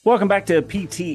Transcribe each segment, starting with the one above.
Welcome back to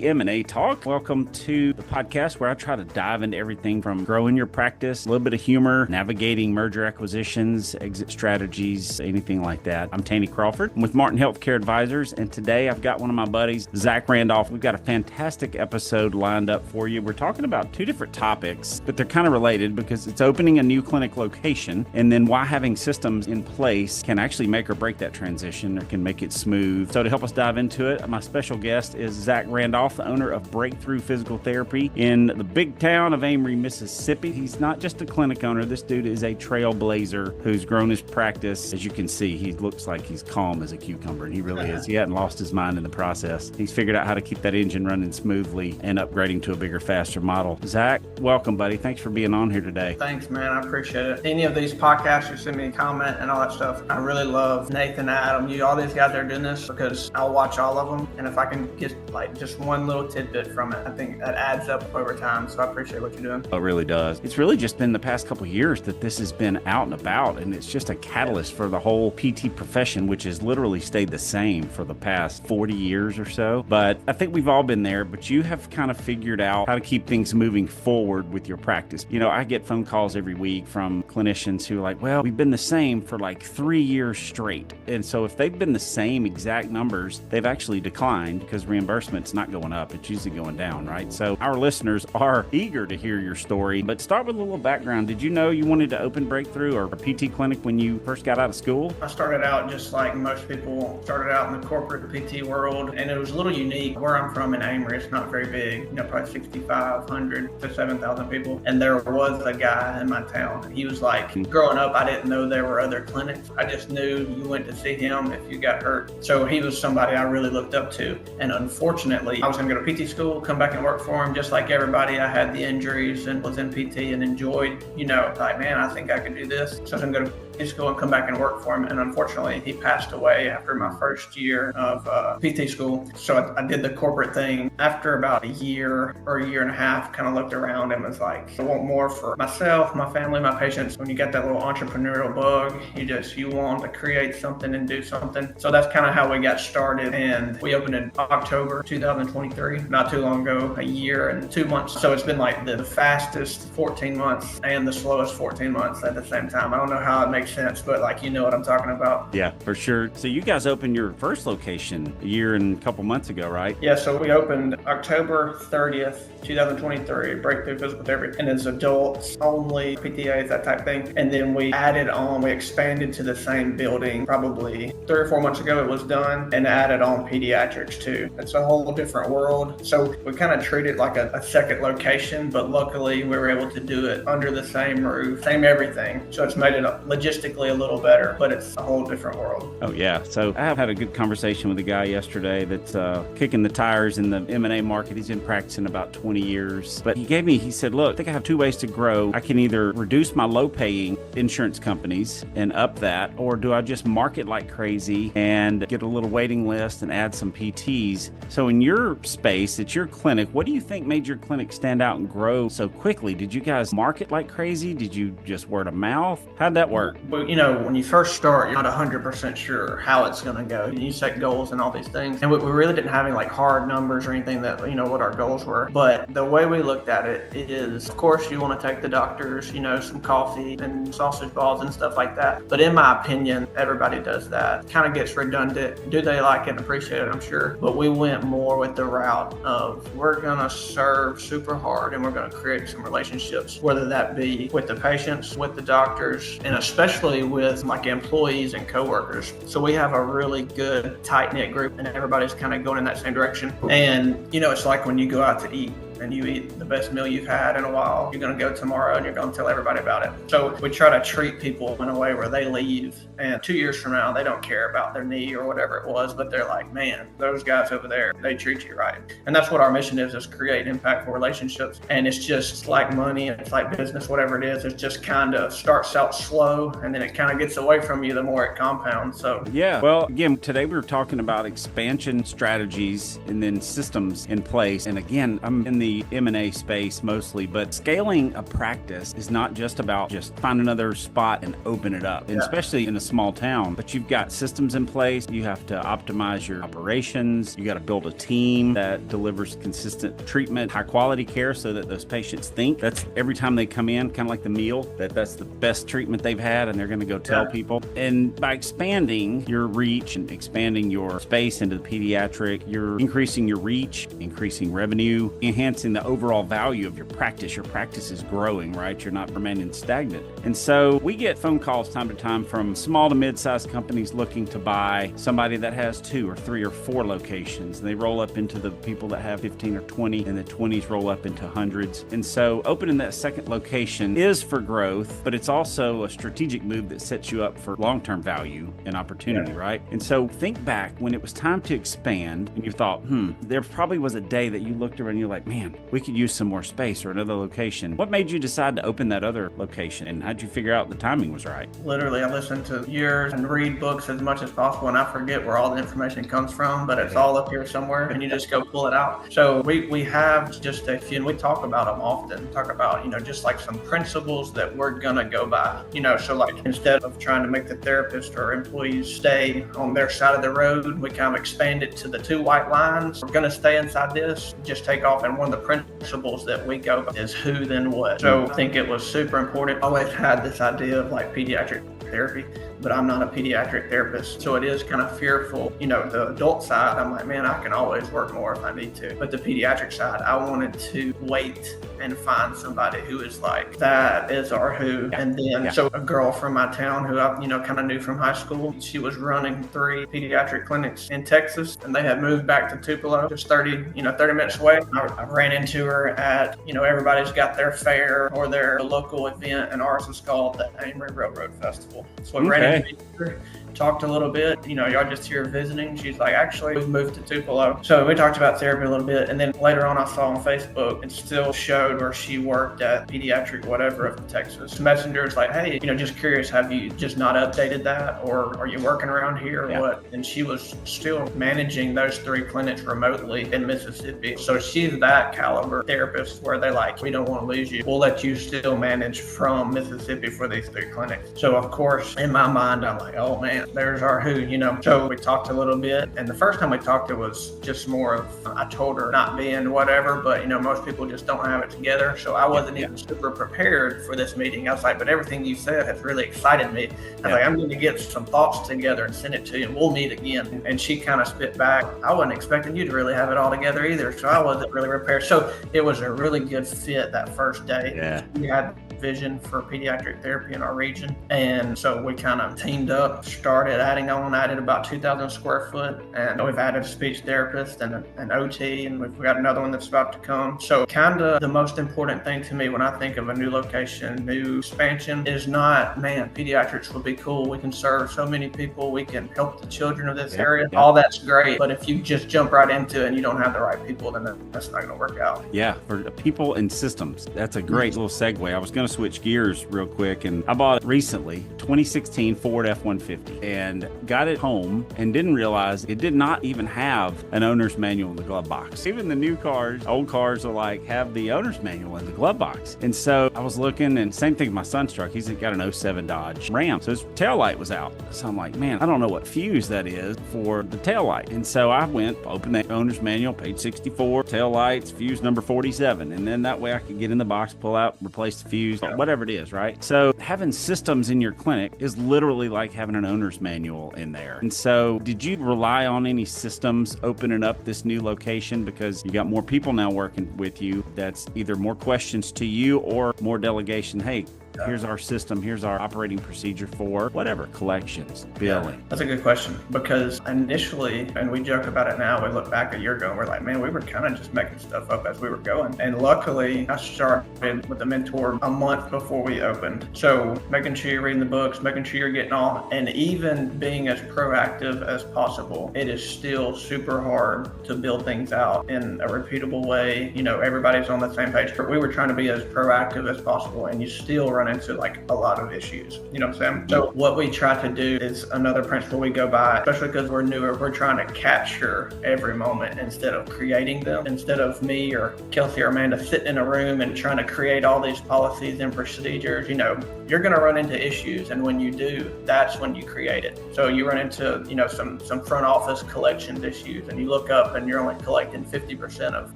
M&A Talk. Welcome to the podcast where I try to dive into everything from growing your practice, a little bit of humor, navigating merger acquisitions, exit strategies, anything like that. I'm Tanny Crawford. I'm with Martin Healthcare Advisors, and today I've got one of my buddies, Zack Randolph. We've got a fantastic episode lined up for you. We're talking about two different topics, but they're kind of related because it's opening a new clinic location, and then why having systems in place can actually make or break that transition or can make it smooth. So to help us dive into it, my special guest is Zack Randolph, the owner of Breakthrough Physical Therapy in the big town of Amory, Mississippi. He's not just a clinic owner. This dude is a trailblazer who's grown his practice. As you can see, he looks like he's calm as a cucumber, and he really is. He hadn't lost his mind in the process. He's figured out how to keep that engine running smoothly and upgrading to a bigger, faster model. Zack, welcome, buddy. Thanks for being on here today. Thanks, man. I appreciate it. Any of these podcasts, you send me a comment and all that stuff. I really love Nathan, Adam, you, all these guys that are doing this because I'll watch all of them. And if I can get like just one little tidbit from it, I think that adds up over time. So I appreciate what you're doing. It really does. It's really just been the past couple of years that this has been out and about, and it's just a catalyst for the whole PT profession, which has literally stayed the same for the past 40 years or so. But I think we've all been there, but you have kind of figured out how to keep things moving forward with your practice. You know, I get phone calls every week from clinicians who are like, well, we've been the same for like 3 years straight. And so if they've been the same exact numbers, they've actually declined because reimbursement's not going up. It's usually going down, right? So our listeners are eager to hear your story, but start with a little background. Did you know you wanted to open Breakthrough or a PT clinic when you first got out of school? I started out just like most people, started out in the corporate PT world, and it was a little unique. Where I'm from in Amory, it's not very big, you know, probably 6,500 to 7,000 people. And there was a guy in my town. He was like, growing up, I didn't know there were other clinics. I just knew you went to see him if you got hurt. So he was somebody I really looked up to. And unfortunately, I was going to go to PT school, come back and work for him just like everybody. I had the injuries and was in PT and enjoyed, you know, like, man, I think I could do this. So I was going to go to PT school and come back and work for him. And unfortunately, he passed away after my first year of PT school. So I did the corporate thing. After about a year or a year and a half, kind of looked around and was like, I want more for myself, my family, my patients. When you get that little entrepreneurial bug, you want to create something and do something. So that's kind of how we got started. And we opened in October 2023, not too long ago, a year and 2 months. So it's been like the fastest 14 months and the slowest 14 months at the same time. I don't know how it makes sense, but like, you know what I'm talking about. Yeah, for sure. So you guys opened your first location a year and a couple months ago, right? Yeah, so we opened October 30th, 2023, Breakthrough Physical Therapy, and it's adults only, PTAs, that type thing. And then we added on, we expanded to the same building probably 3 or 4 months ago it was done, and added on pediatrics too. It's a whole different world. So we kind of treat it like a second location, but luckily we were able to do it under the same roof, same everything. So it's made it logistically a little better, but it's a whole different world. Oh yeah. So I have had a good conversation with a guy yesterday that's kicking the tires in the M&A market. He's been practicing about 20 years, but he said, look, I think I have 2 ways to grow. I can either reduce my low paying insurance companies and up that, or do I just market like crazy and get a little waiting list and add some PTs? So in your space, it's your clinic. What do you think made your clinic stand out and grow so quickly? Did you guys market like crazy? Did you just word of mouth? How'd that work? Well, you know, when you first start, you're not 100% sure how it's going to go. You set goals and all these things. And we really didn't have any like hard numbers or anything that, you know, what our goals were. But the way we looked at it is, of course, you want to take the doctors, you know, some coffee and sausage balls and stuff like that. But in my opinion, everybody does that. Kind of gets redundant. Do they like it and appreciate it? I'm sure. But we went more with the route of we're going to serve super hard and we're going to create some relationships, whether that be with the patients, with the doctors, and especially with like employees and coworkers. So we have a really good tight-knit group and everybody's kind of going in that same direction. And, you know, it's like when you go out to eat and you eat the best meal you've had in a while, you're going to go tomorrow and you're going to tell everybody about it. So we try to treat people in a way where they leave and 2 years from now, they don't care about their knee or whatever it was, but they're like, man, those guys over there, they treat you right. And that's what our mission is create impactful relationships. And it's just like money, it's like business, whatever it is. It just kind of starts out slow and then it kind of gets away from you the more it compounds. So yeah, well, again, today we were talking about expansion strategies and then systems in place. And again, I'm in the the M&A space mostly, but scaling a practice is not just about just find another spot and open it up, and especially in a small town. But you've got systems in place. You have to optimize your operations. You got to build a team that delivers consistent treatment, high quality care, so that those patients think that's every time they come in, kind of like the meal, that's the best treatment they've had, and they're going to go tell people. And by expanding your reach and expanding your space into the pediatric, you're increasing your reach, increasing revenue, enhancing the overall value of your practice. Your practice is growing, right? You're not remaining stagnant. And so we get phone calls time to time from small to mid-sized companies looking to buy somebody that has 2 or 3 or 4 locations. And they roll up into the people that have 15 or 20, and the 20s roll up into hundreds. And so opening that second location is for growth, but it's also a strategic move that sets you up for long-term value and opportunity, right? And so think back when it was time to expand and you thought, there probably was a day that you looked around and you're like, man, we could use some more space or another location. What made you decide to open that other location, and how'd you figure out the timing was right? Literally, I listen to yours and read books as much as possible, and I forget where all the information comes from, but it's all up here somewhere, and you just go pull it out. So we have just a few, and we talk about them often, talk about, just like some principles that we're gonna go by, so like instead of trying to make the therapist or employees stay on their side of the road, we kind of expand it to the 2 white lines. We're gonna stay inside this, just take off, and one of the principles that we go by is who then what. So I think it was super important. I always had this idea of like pediatric therapy, but I'm not a pediatric therapist. So it is kind of fearful. The adult side, I'm like, man, I can always work more if I need to. But the pediatric side, I wanted to wait and find somebody who is like, that is our who. And then, so a girl from my town who I, kind of knew from high school, she was running 3 pediatric clinics in Texas, and they had moved back to Tupelo, just 30 minutes away. I ran into her at, everybody's got their fair or their local event, and ours was called the Amory Railroad Festival. So we ran into her, talked a little bit, y'all just here visiting. She's like, actually, we've moved to Tupelo. So we talked about therapy a little bit. And then later on, I saw on Facebook, it still showed where she worked at pediatric, whatever, of Texas. Messenger's like, hey, just curious, have you just not updated that? Or are you working around here or what? And she was still managing those 3 clinics remotely in Mississippi. So she's that caliber therapist where they like, we don't want to lose you. We'll let you still manage from Mississippi for these 3 clinics. So of course, in my mind, I'm like, oh man, there's our who, So we talked a little bit, and the first time we talked, it was just more of, I told her not being whatever, but most people just don't have it together. So I wasn't even super prepared for this meeting. I was like, but everything you said has really excited me. I was like, I'm going to get some thoughts together and send it to you, and we'll meet again. And she kind of spit back, I wasn't expecting you to really have it all together either. So I wasn't really prepared. So it was a really good fit that first day. We had vision for pediatric therapy in our region. And so we kind of teamed up, started added about 2,000 square foot, and we've added a speech therapist and an OT, and we've got another one that's about to come. So kind of the most important thing to me when I think of a new location, new expansion, is not, man, pediatrics would be cool. We can serve so many people. We can help the children of this area. All that's great. But if you just jump right into it and you don't have the right people, then that's not going to work out. Yeah, for people and systems. That's a great little segue. I was going to switch gears real quick, and I bought recently 2016 Ford F-150 and got it home and didn't realize it did not even have an owner's manual in the glove box. Even the new cars, old cars are like, have the owner's manual in the glove box. And so I was looking, and same thing with my son's truck. He's got an '07 Dodge Ram, so his taillight was out. So I'm like, man, I don't know what fuse that is for the taillight. And so I went, opened that owner's manual, page 64, taillights, fuse number 47. And then that way I could get in the box, pull out, replace the fuse, whatever it is, right? So having systems in your clinic is literally like having an owner's manual in there. And so did you rely on any systems opening up this new location because you got more people now working with you? That's either more questions to you or more delegation. Hey, here's our system, here's our operating procedure for whatever, collections, billing. That's a good question, because initially, and we joke about it now, we look back a year ago and we're like, man, we were kind of just making stuff up as we were going. And luckily, I started with a mentor a month before we opened. So making sure you're reading the books, making sure you're getting on, and even being as proactive as possible. It is still super hard to build things out in a repeatable way. Everybody's on the same page. We were trying to be as proactive as possible, and you still run run into like a lot of issues. You know what I'm saying? So what we try to do is another principle we go by, especially because we're newer, we're trying to capture every moment instead of creating them. Instead of me or Kelsey or Amanda sitting in a room and trying to create all these policies and procedures, you know, you're going to run into issues. And when you do, that's when you create it. So you run into, you know, some front office collections issues, and you look up and you're only collecting 50% of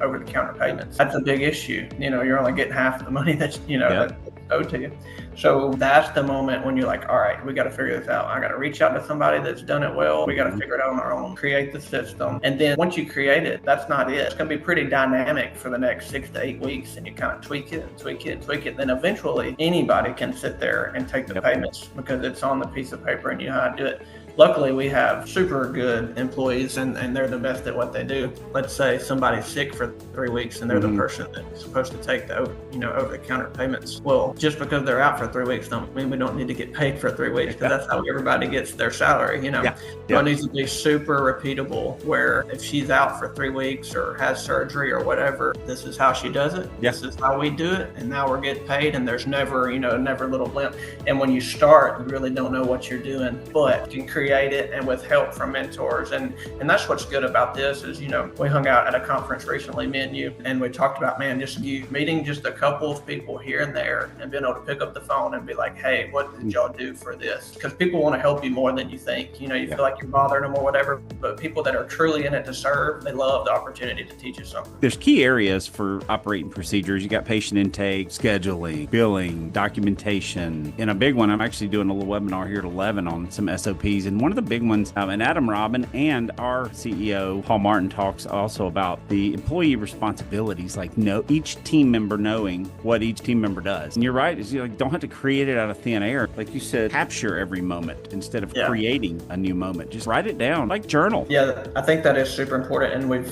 over-the-counter payments. That's a big issue. You know, you're only getting half the money that's, you know, that's owed to you. So that's the moment when you're like, all right, we got to figure this out. I got to reach out to somebody that's done it well. We got to figure it out on our own, create the system. And then once you create it, that's not it. It's going to be pretty dynamic for the next 6 to 8 weeks. And you kind of tweak it and tweak it and tweak it. Then eventually anybody can sit there and take the payments because it's on the piece of paper and you know how to do it. Luckily, we have super good employees and they're the best at what they do. Let's say somebody's sick for 3 weeks and they're the person that's supposed to take the over-the-counter payments. Well, just because they're out for 3 weeks don't mean we don't need to get paid for 3 weeks because that's how everybody gets their salary, you know. So it needs to be super repeatable where if she's out for 3 weeks or has surgery or whatever, this is how she does it. This is how we do it. And now we're getting paid and there's never, never a little blimp. And when you start, you really don't know what you're doing, but you can create it and with help from mentors. And that's what's good about this is, we hung out at a conference recently, me and you, and we talked about, just you meeting just a couple of people here and there and being able to pick up the phone and be like, hey, what did y'all do for this? Because people want to help you more than you think. You feel like you're bothering them or whatever, but people that are truly in it to serve, they love the opportunity to teach you something. There's key areas for operating procedures. You got patient intake, scheduling, billing, documentation. And a big one, I'm actually doing a little webinar here at 11 on some SOPs. And one of the big ones, and Adam Robin and our CEO, Paul Martin, talks also about the employee responsibilities, like each team member knowing what each team member does. And you're right, is you don't have to create it out of thin air. Like you said, capture every moment instead of creating a new moment. Just write it down, like journal. Yeah, I think that is super important. And we've,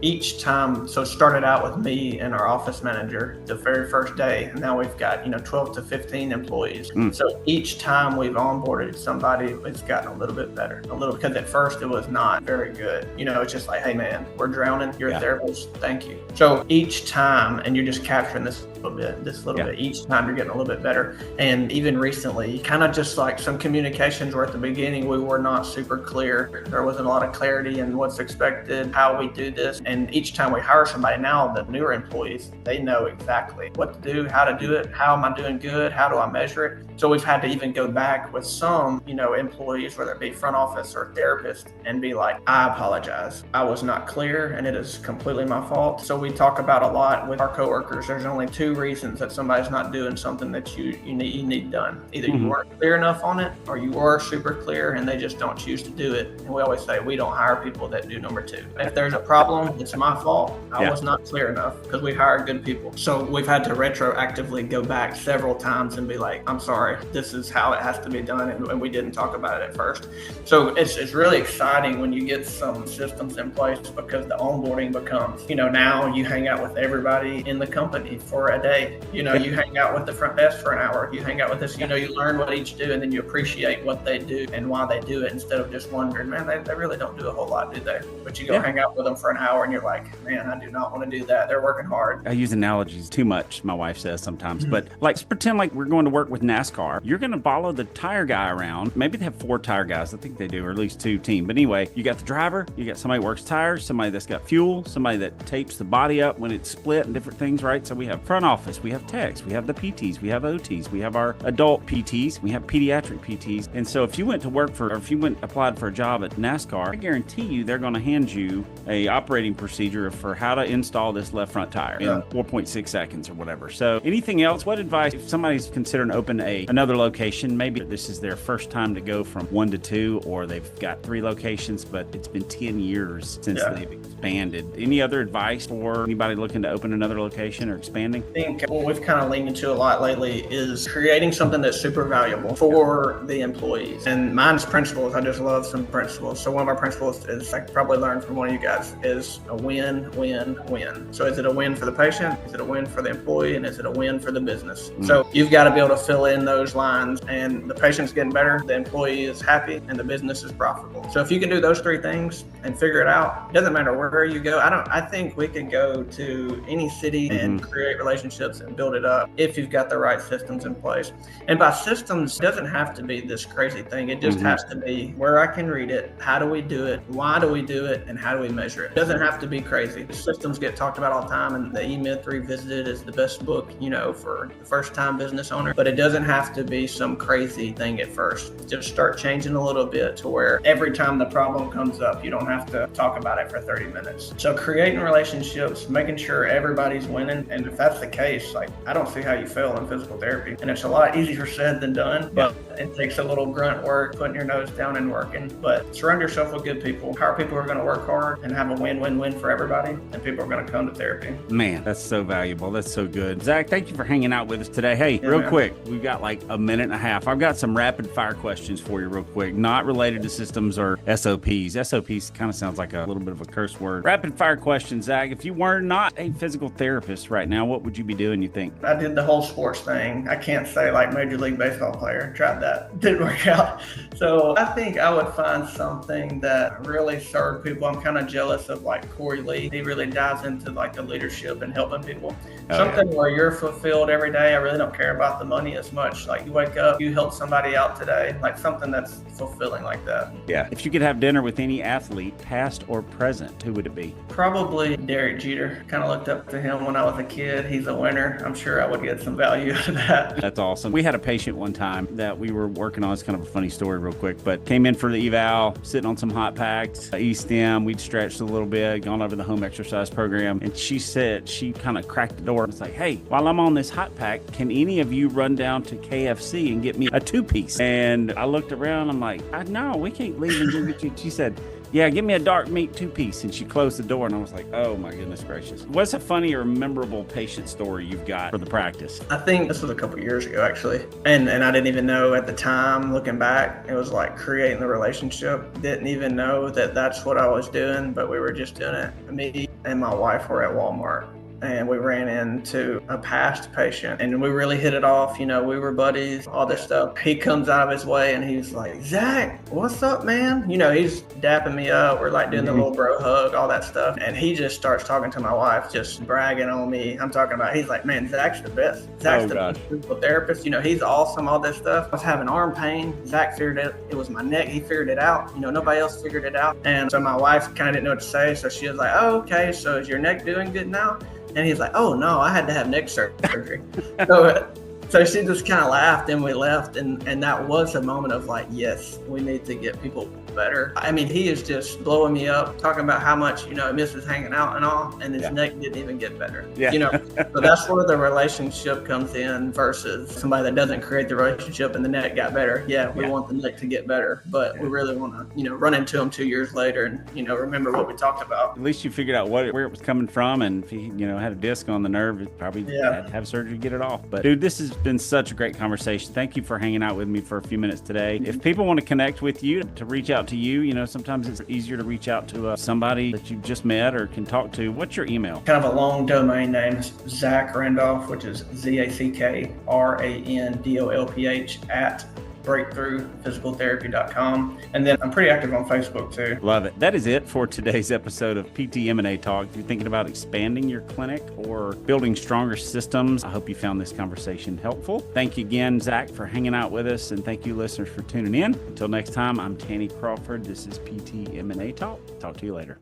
each time, so started out with me and our office manager the very first day. And now we've got, 12 to 15 employees. So each time we've onboarded somebody, it's gotten a little bit better. Because at first it was not very good. It's just like, hey man, we're drowning. You're a therapist. Thank you. So each time, and you're just capturing this little bit, each time you're getting a little bit better. And even recently, kind of just like some communications where at the beginning we were not super clear. There wasn't a lot of clarity in what's expected, how we do this. And each time we hire somebody now, the newer employees, they know exactly what to do, how to do it, how am I doing good, how do I measure it. So we've had to even go back with some, employees, whether it be front office or therapist, and be like, I apologize. I was not clear and it is completely my fault. So we talk about a lot with our coworkers. There's only 2 reasons that somebody's not doing something that you need done. Either you weren't clear enough on it or you were super clear and they just don't choose to do it. And we always say we don't hire people that do number 2. If there's a problem, it's my fault. I was not clear enough because we hire good people. So we've had to retroactively go back several times and be like, I'm sorry, this is how it has to be done. And we didn't talk about it at first. So it's really exciting when you get some systems in place because the onboarding becomes, now you hang out with everybody in the company for a day. You hang out with the front desk for an hour. You hang out with this, you learn what each do and then you appreciate what they do and why they do it instead of just wondering, man, they really don't do a whole lot, do they? But you go hang out with them for an hour and you're like, man, I do not want to do that. They're working hard. I use analogies too much, my wife says sometimes, but like pretend like we're going to work with NASCAR. You're going to follow the tire guy around. Maybe they have 4 tire guys. I think they do, or at least 2 team. But anyway, you got the driver, you got somebody who works tires, somebody that's got fuel, somebody that tapes the body up when it's split and different things, right? So we have front office, we have techs, we have the PTs, we have OTs, we have our adult PTs, we have pediatric PTs. And so if you went to work for, or if you applied for a job at NASCAR, I guarantee you they're going to hand you a operating procedure for how to install this left front tire in 4.6 seconds or whatever. So anything else? What advice, if somebody's considering opening another location, maybe this is their first time to go from 1 to 2, or they've got 3 locations, but it's been 10 years since they've expanded. Any other advice for anybody looking to open another location or expanding? I think what we've kind of leaned into a lot lately is creating something that's super valuable for the employees. And mine's principles. I just love some principles. So one of our principles is, I probably learned from one of you guys, is a win, win, win. So is it a win for the patient? Is it a win for the employee? And is it a win for the business? So you've got to be able to fill in those lines, and the patient's getting better, the employee is happy, and the business is profitable. So if you can do those 3 things and figure it out, it doesn't matter where you go. I think we can go to any city and create relationships relationships and build it up if you've got the right systems in place. And by systems, it doesn't have to be this crazy thing. It just has to be where I can read it. How do we do it? Why do we do it? And how do we measure it? It doesn't have to be crazy. The systems get talked about all the time, and the E-Myth Revisited is the best book, for the first time business owner, but it doesn't have to be some crazy thing at first. Just start changing a little bit to where every time the problem comes up, you don't have to talk about it for 30 minutes. So creating relationships, making sure everybody's winning. And if that's the case, I don't see how you fail in physical therapy. And it's a lot easier said than done, but it takes a little grunt work, putting your nose down and working. But surround yourself with good people. Hire people who are going to work hard and have a win-win-win for everybody. And people are going to come to therapy. Man, that's so valuable. That's so good. Zach, thank you for hanging out with us today. Hey, real quick, we've got a minute and a half. I've got some rapid fire questions for you real quick, not related to systems or SOPs. SOPs kind of sounds like a little bit of a curse word. Rapid fire questions, Zach. If you were not a physical therapist right now, what would you be doing, you think? I did the whole sports thing. I can't say Major League Baseball player. Tried that. Didn't work out. So I think I would find something that really served people. I'm kind of jealous of Corey Lee. He really dives into the leadership and helping people. Something where you're fulfilled every day. I really don't care about the money as much. You wake up, you help somebody out today. Something that's fulfilling like that. Yeah. If you could have dinner with any athlete, past or present, who would it be? Probably Derek Jeter. Kind of looked up to him when I was a kid. He's a winner. I'm sure I would get some value out of that. That's awesome. We had a patient one time that we were working on. It's kind of a funny story real quick, but came in for the eval, sitting on some hot packs, E-stem. We'd stretched a little bit, gone over the home exercise program. And she said, she kind of cracked the door and was like, hey, while I'm on this hot pack, can any of you run down to KFC and get me a 2-piece? And I looked around. I'm like, no, we can't leave and give it to you. She said, yeah, give me a dark meat 2-piece. And she closed the door and I was like, oh my goodness gracious. What's a funny or memorable patient story you've got for the practice? I think this was a couple years ago actually. And I didn't even know at the time, looking back, it was creating the relationship. Didn't even know that that's what I was doing, but we were just doing it. Me and my wife were at Walmart. And we ran into a past patient and we really hit it off. We were buddies, all this stuff. He comes out of his way and he's like, Zach, what's up, man? He's dapping me up. We're doing the little bro hug, all that stuff. And he just starts talking to my wife, just bragging on me. I'm talking about, he's like, man, Zach's the best. Zach's the best physical therapist. He's awesome, all this stuff. I was having arm pain. Zach figured it was my neck. He figured it out. Nobody else figured it out. And so my wife kind of didn't know what to say. So she was like, oh, okay. So is your neck doing good now? And he's like, oh, no, I had to have neck surgery. So she just kind of laughed and we left. And that was a moment of yes, we need to get people better. I mean, he is just blowing me up, talking about how much, he misses hanging out and all. And his neck didn't even get better. Yeah. So that's where the relationship comes in versus somebody that doesn't create the relationship and the neck got better. Yeah, we want the neck to get better, but we really want to, run into him 2 years later and, remember what we talked about. At least you figured out where it was coming from. And if he, had a disc on the nerve, it probably had to have surgery to get it off. But dude, this has been such a great conversation. Thank you for hanging out with me for a few minutes today. If people want to connect with you, to reach out to you, sometimes it's easier to reach out to somebody that you've just met or can talk to. What's your email? Kind of a long domain name, Zack Randolph, which is ZackRandolph at breakthroughphysicaltherapy.com. And then I'm pretty active on Facebook too. Love it. That is it for today's episode of PT M&A Talk. If you're thinking about expanding your clinic or building stronger systems, I hope you found this conversation helpful. Thank you again, Zach, for hanging out with us. And thank you, listeners, for tuning in. Until next time, I'm Tanny Crawford. This is PT M&A Talk. Talk to you later.